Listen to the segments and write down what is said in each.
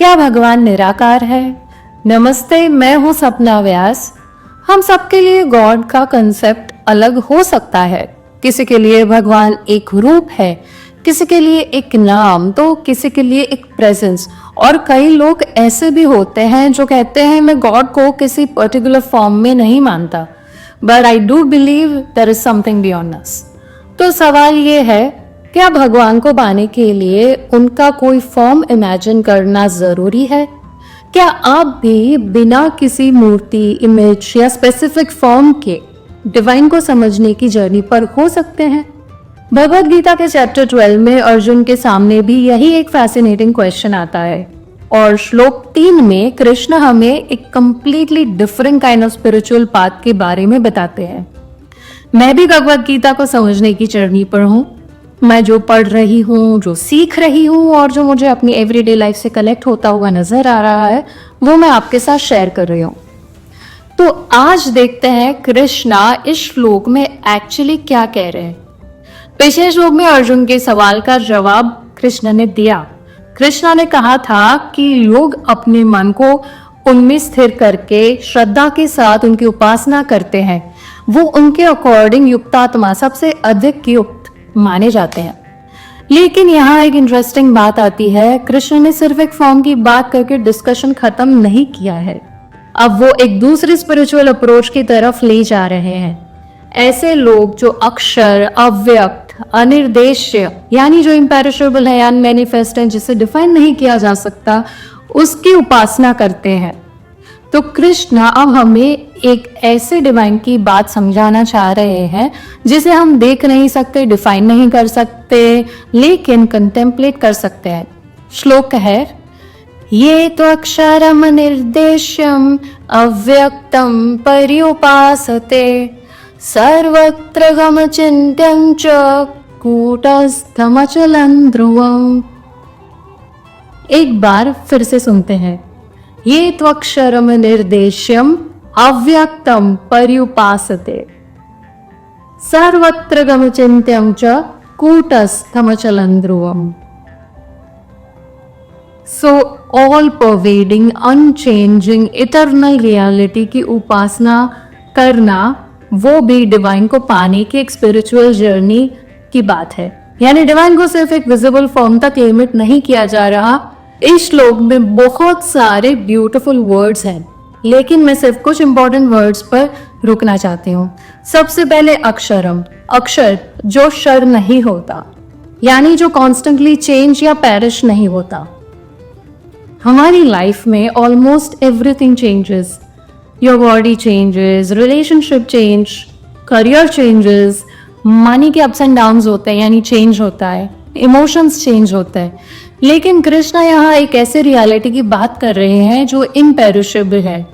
क्या भगवान निराकार है? नमस्ते, मैं हूं सपना व्यास। हम सबके लिए गॉड का कंसेप्ट अलग हो सकता है। किसी के लिए भगवान एक रूप है, किसी के लिए एक नाम, तो किसी के लिए एक प्रेजेंस। और कई लोग ऐसे भी होते हैं जो कहते हैं मैं गॉड को किसी पर्टिकुलर फॉर्म में नहीं मानता, but I do believe there is something beyond us. तो सवाल ये है, क्या भगवान को पाने के लिए उनका कोई फॉर्म इमेजिन करना जरूरी है? क्या आप भी बिना किसी मूर्ति, इमेज या स्पेसिफिक फॉर्म के डिवाइन को समझने की जर्नी पर हो सकते हैं? भगवद गीता के चैप्टर 12 में अर्जुन के सामने भी यही एक फैसिनेटिंग क्वेश्चन आता है और श्लोक 3 में कृष्ण हमें एक completely different kind of spiritual path के बारे में बताते हैं। मैं भी भगवद गीता को समझने की जर्नी पर हूँ। मैं जो पढ़ रही हूँ, जो सीख रही हूँ और जो मुझे अपनी एवरीडे लाइफ से कनेक्ट होता हुआ नजर आ रहा है, वो मैं आपके साथ शेयर कर रही हूँ। तो आज देखते हैं कृष्णा इस श्लोक में एक्चुअली क्या कह रहे हैं। पिछले श्लोक में अर्जुन के सवाल का जवाब कृष्ण ने दिया। कृष्णा ने कहा था कि लोग अपने मन को उनमें स्थिर करके श्रद्धा के साथ उनकी उपासना करते हैं, वो उनके अकॉर्डिंग युक्तात्मा, सबसे अधिक युक्त माने जाते हैं। लेकिन यहाँ एक इंटरेस्टिंग बात आती है, कृष्ण ने सिर्फ एक फॉर्म की बात करके डिस्कशन खत्म नहीं किया है। अब वो एक दूसरी स्पिरिचुअल अप्रोच की तरफ ले जा रहे हैं। ऐसे लोग जो अक्षर, अव्यक्त, अनिर्देश्य यानी जो इम्पेरिशेबल है, अनमैनिफेस्ट है, जिसे डिफाइन नहीं किया जा सकता, उसकी उपासना करते हैं। तो कृष्ण अब हमें एक ऐसे डिवाइन की बात समझाना चाह रहे हैं जिसे हम देख नहीं सकते, डिफाइन नहीं कर सकते, लेकिन कंटेम्पलेट कर सकते हैं। श्लोक है, ये तो अक्षरम निर्देश्यम अव्यक्तम पर्युपासते सर्वत्र गमचिन्त्यं च कूटस्थमचलं ध्रुवम्। एक बार फिर से सुनते हैं, ये त्वक्षरम निर्देश्यम अव्यक्तम पर्युपासते सर्वत्र गमचिन्त्यं च कूटस्थमचलं ध्रुवम्। So all pervading, unchanging, eternal reality की उपासना करना, वो भी डिवाइन को पाने की एक स्पिरिचुअल जर्नी की बात है। यानी डिवाइन को सिर्फ एक विजिबल फॉर्म तक लिमिट नहीं किया जा रहा। इस श्लोक में बहुत सारे ब्यूटीफुल वर्ड्स हैं, लेकिन मैं सिर्फ कुछ इंपॉर्टेंट वर्ड्स पर रुकना चाहती हूँ। सबसे पहले अक्षरम, अक्षर जो शर नहीं होता, यानी जो कॉन्स्टेंटली चेंज या पेरिश नहीं होता। हमारी लाइफ में almost everything changes. Your body changes, relationship change, career changes, money के अप्स एंड डाउन्स होते हैं, यानी चेंज होता है, इमोशंस चेंज होते हैं। लेकिन कृष्ण यहाँ एक ऐसे रियलिटी की बात कर रहे हैं जो इम्पेरिशेबल है।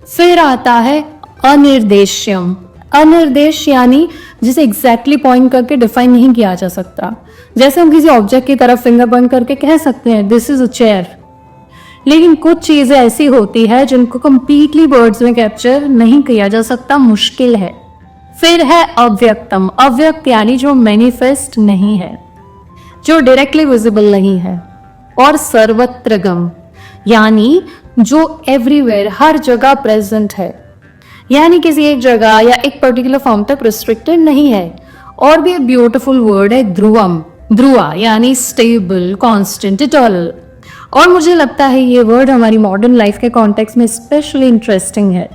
फिर आता है अनिर्देश्यम। अनिर्देश यानी जिसे एग्जैक्टली पॉइंट करके डिफाइन नहीं किया जा सकता। जैसे हम किसी ऑब्जेक्ट की तरफ फिंगर पॉइंट करके कह सकते हैं दिस इज अ चेयर, लेकिन कुछ चीजें ऐसी होती है जिनको कंप्लीटली वर्ड्स में कैप्चर नहीं किया जा सकता, मुश्किल है। फिर है अव्यक्तम। अव्यक्त यानी जो मैनिफेस्ट नहीं है, जो डायरेक्टली विजिबल नहीं है। और सर्वत्रगम यानी जो एवरीवेयर, हर जगह प्रेजेंट है, यानी किसी एक जगह या एक पर्टिकुलर फॉर्म तक रिस्ट्रिक्टेड नहीं है। और भी एक ब्यूटीफुल वर्ड है ध्रुवम। ध्रुवा यानी स्टेबल, कांस्टेंट, इटर्नल। और मुझे लगता है ये वर्ड हमारी मॉडर्न लाइफ के कॉन्टेक्स्ट में स्पेशली इंटरेस्टिंग है,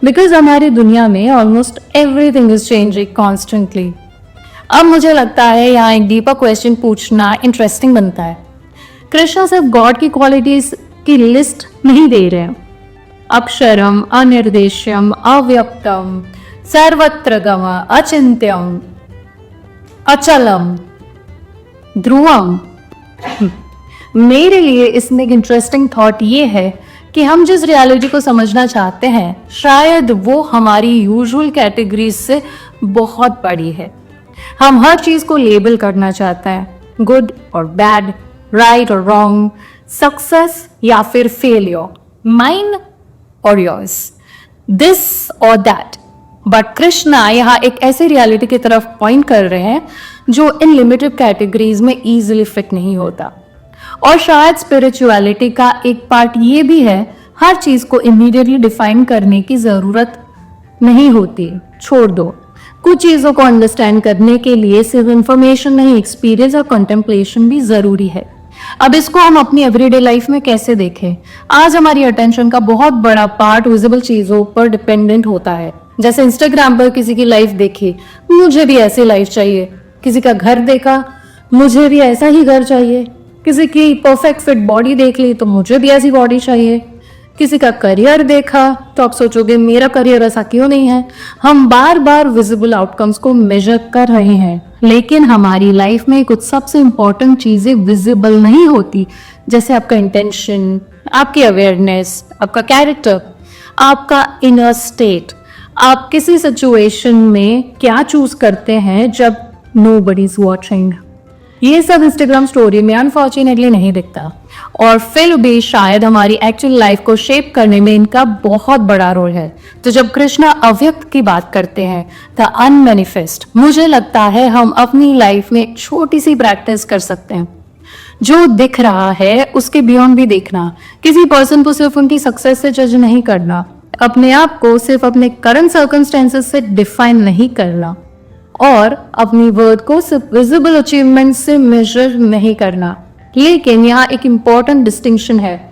बिकॉज हमारी दुनिया में almost everything is changing constantly. अब मुझे लगता है यहाँ एक डीपर क्वेश्चन पूछना इंटरेस्टिंग बनता है। कृष्ण सिर्फ गॉड की क्वालिटीज की लिस्ट नहीं दे रहे हैं। अक्षरम, अनिर्देश्यम, अव्यक्तम, सर्वत्रगम, अचिंत्यम, अचलम, ध्रुवम। मेरे लिए इसमें एक इंटरेस्टिंग थॉट ये है कि हम जिस रियलिटी को समझना चाहते हैं, शायद वो हमारी यूजुअल कैटेगरीज से बहुत बड़ी है। हम हर चीज को लेबल करना चाहते हैं, गुड और बैड, राइट और रॉन्ग, सक्सेस या फिर फेलियर, माइन और योर्स, दिस और दैट। बट कृष्णा यहाँ एक ऐसी रियलिटी की तरफ पॉइंट कर रहे हैं जो इन लिमिटेड कैटेगरीज में इजीली फिट नहीं होता। और शायद स्पिरिचुअलिटी का एक पार्ट ये भी है, हर चीज को इमीडिएटली डिफाइन करने की जरूरत नहीं होती, छोड़ दो। कुछ चीजों को अंडरस्टैंड करने के लिए सिर्फ इंफॉर्मेशन नहीं, एक्सपीरियंस और कंटेम्पलेशन भी जरूरी है। अब इसको हम अपनी एवरीडे लाइफ में कैसे देखें? आज हमारी अटेंशन का बहुत बड़ा पार्ट विजिबल चीजों पर डिपेंडेंट होता है। जैसे इंस्टाग्राम पर किसी की लाइफ देखी, मुझे भी ऐसी लाइफ चाहिए। किसी का घर देखा, मुझे भी ऐसा ही घर चाहिए। किसी की परफेक्ट फिट बॉडी देख ली तो मुझे भी ऐसी बॉडी चाहिए। किसी का करियर देखा तो आप सोचोगे मेरा करियर ऐसा क्यों नहीं है। हम बार बार विजिबल आउटकम्स को मेजर कर रहे हैं, लेकिन हमारी लाइफ में कुछ सबसे इंपॉर्टेंट चीजें विजिबल नहीं होती, जैसे आपका इंटेंशन, आपकी अवेयरनेस, आपका कैरेक्टर, आपका इनर स्टेट। आप किसी सिचुएशन में क्या चूज करते हैं जब नोबडी इज वॉचिंग। ये सब इंस्टाग्राम स्टोरी में अनफॉर्चुनेटली नहीं दिखता, और फिर भी शायद हमारी एक्चुअल लाइफ को शेप करने में इनका बहुत बड़ा रोल है। तो जब कृष्णा अव्यक्त की बात करते हैं, द अनमैनिफेस्ट, मुझे लगता है हम अपनी लाइफ में एक छोटी सी प्रैक्टिस कर सकते हैं। जो दिख रहा है उसके बियॉन्ड भी देखना, किसी पर्सन को सिर्फ उनकी सक्सेस से जज नहीं करना, अपने आप को सिर्फ अपने करंट सर्कमस्टेंसेस से डिफाइन नहीं करना, और अपनी वर्थ को सिर्फ विजिबल अचीवमेंट से मेजर नहीं करना। लेकिन यहाँ एक इम्पॉर्टेंट डिस्टिंक्शन है।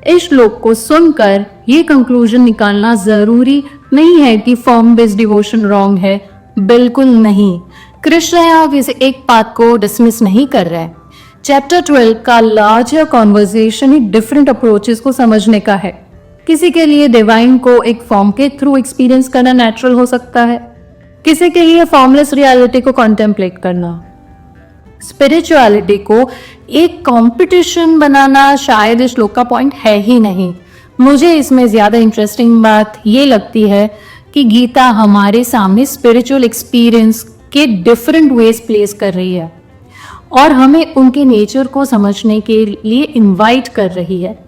इस श्लोक को सुनकर ये कंक्लूजन निकालना जरूरी नहीं है कि फॉर्म बेस्ड डिवोशन रॉन्ग है, बिल्कुल नहीं। कृष्ण यहाँ किसी एक बात को डिसमिस नहीं कर रहे हैं। चैप्टर 12 का लार्जर कॉन्वर्सेशन ही डिफरेंट अप्रोचेस को समझने का है। किसी के लिए डिवाइन को एक फॉर्म के थ्रू एक्सपीरियंस करना नेचुरल हो सकता है, किसी के लिए फॉर्मलेस रियलिटी को कॉन्टेम्पलेट करना। स्पिरिचुअलिटी को एक कंपटीशन बनाना शायद इस श्लोक का पॉइंट है ही नहीं। मुझे इसमें ज्यादा इंटरेस्टिंग बात ये लगती है कि गीता हमारे सामने स्पिरिचुअल एक्सपीरियंस के डिफरेंट वेज प्लेस कर रही है और हमें उनके नेचर को समझने के लिए इनवाइट कर रही है।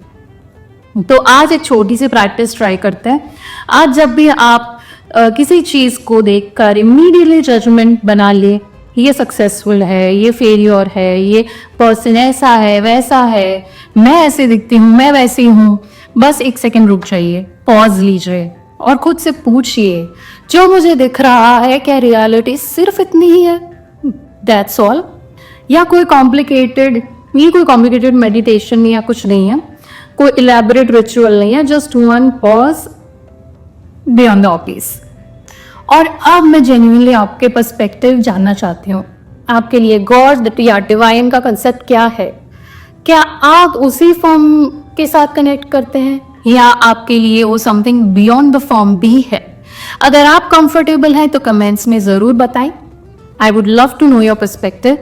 तो आज एक छोटी सी प्रैक्टिस ट्राई करते हैं। आज जब भी आप किसी चीज को देखकर इमीडिएटली जजमेंट बना ले, ये सक्सेसफुल है, ये फेलियर है, ये पर्सन ऐसा है, वैसा है, मैं ऐसे दिखती हूँ, मैं वैसी हूँ, बस एक सेकंड रुक जाइए, पॉज लीजिए और खुद से पूछिए, जो मुझे दिख रहा है क्या रियलिटी सिर्फ इतनी ही है? That's all. या कोई कॉम्प्लिकेटेड मेडिटेशन या कुछ नहीं है, कोई इलेबोरेट रिचुअल नहीं है, just one pause beyond the office. और अब मैं जेन्युइनली आपके पर्सपेक्टिव जानना चाहती हूँ। आपके लिए गॉड या डिवाइन का कंसेप्ट क्या है? क्या आप उसी फॉर्म के साथ कनेक्ट करते हैं या आपके लिए वो समथिंग बियॉन्ड द फॉर्म भी है? अगर आप कंफर्टेबल हैं तो कमेंट्स में जरूर बताएं। I would love to know your perspective.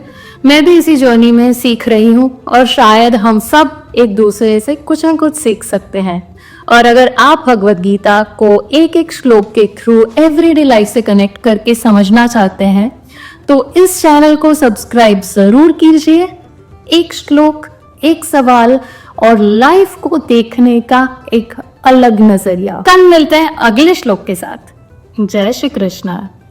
मैं भी इसी जर्नी में सीख रही हूँ और शायद हम सब एक दूसरे से कुछ न कुछ सीख सकते हैं। और अगर आप भगवत गीता को एक एक श्लोक के थ्रू एवरीडे लाइफ से कनेक्ट करके समझना चाहते हैं तो इस चैनल को सब्सक्राइब जरूर कीजिए। एक श्लोक, एक सवाल और लाइफ को देखने का एक अलग नजरिया। कल मिलते हैं अगले श्लोक के साथ। जय श्री कृष्णा।